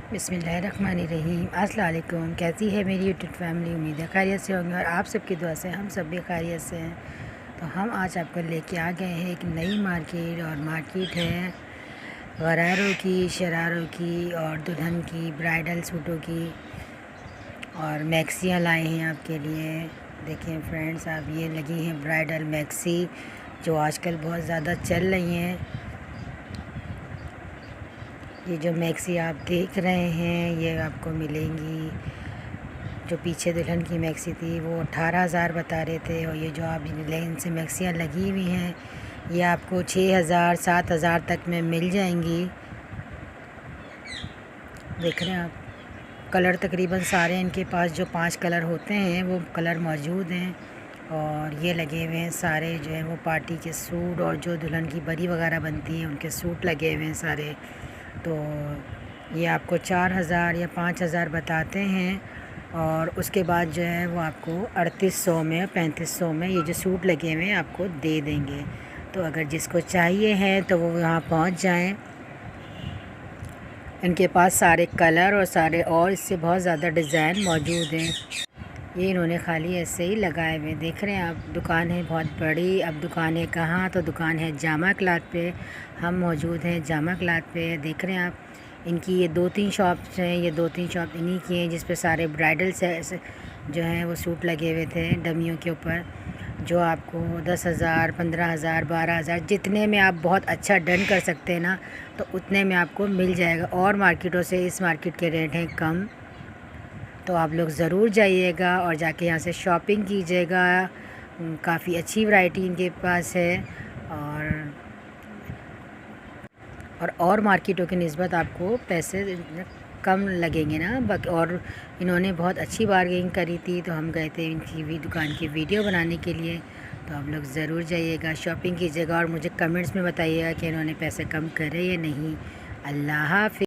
बिस्मिल्लाहिर्रहमानिर्रहीम। अस्सलाम वालेकुम। कैसी है मेरी यूट्यूब फैमिली? उम्मीद है खैरियत से होंगे और आप सबकी दुआ से हम सब भी खैरियत से हैं। तो हम आज आपको लेके आ गए हैं एक नई मार्केट, और मार्केट है गरारों की, शरारों की और दुल्हन की, ब्राइडल सूटों की, और मैक्सियाँ लाए हैं आपके लिए। देखें फ्रेंड्स, आप ये लगी हैं ब्राइडल मैक्सी जो आजकल बहुत ज़्यादा चल रही हैं। ये जो मैक्सी आप देख रहे हैं ये आपको मिलेंगी, जो पीछे दुल्हन की मैक्सी थी वो 18,000 बता रहे थे, और ये जो आप लेन से मैक्सियाँ लगी हुई हैं ये आपको 6,000 7,000 तक में मिल जाएंगी। देख रहे हैं आप, कलर तकरीबन सारे इनके पास जो 5 कलर होते हैं वो कलर मौजूद हैं। और ये लगे हुए हैं सारे जो है वो पार्टी के सूट, और जो दुल्हन की बरी वगैरह बनती हैं उनके सूट लगे हुए हैं सारे। तो ये आपको 4,000 या 5,000 बताते हैं, और उसके बाद जो है वो आपको 3,800 में 3,500 में ये जो सूट लगे हुए हैं आपको दे देंगे। तो अगर जिसको चाहिए है तो वो यहाँ पहुँच जाएं। इनके पास सारे कलर और सारे और इससे बहुत ज़्यादा डिज़ाइन मौजूद हैं। ये इन्होंने खाली ऐसे ही लगाए हुए, देख रहे हैं आप। दुकान है बहुत बड़ी। अब दुकान है कहाँ? तो दुकान है जामा क्लॉथ पे। हम मौजूद हैं जामा क्लॉथ पे। देख रहे हैं आप, इनकी ये 2-3 शॉप्स हैं। ये 2-3 शॉप इन्हीं की हैं जिस पे सारे ब्राइडल से जो हैं वो सूट लगे हुए थे डमियों के ऊपर, जो आपको 10,000 15,000 12,000 जितने में आप बहुत अच्छा डन कर सकते हैं ना, तो उतने में आपको मिल जाएगा। और मार्केटों से इस मार्केट के रेट हैं कम। तो आप लोग ज़रूर जाइएगा और जाके यहाँ से शॉपिंग कीजिएगा। काफ़ी अच्छी वैरायटी इनके पास है, और मार्केटों की निस्बत आपको पैसे कम लगेंगे ना। और इन्होंने बहुत अच्छी बार्गेनिंग करी थी, तो हम गए थे इनकी भी दुकान की वीडियो बनाने के लिए। तो आप लोग ज़रूर जाइएगा, शॉपिंग कीजिएगा, और मुझे कमेंट्स में बताइएगा कि इन्होंने पैसे कम करे या नहीं। अल्लाह हाफ़िज़।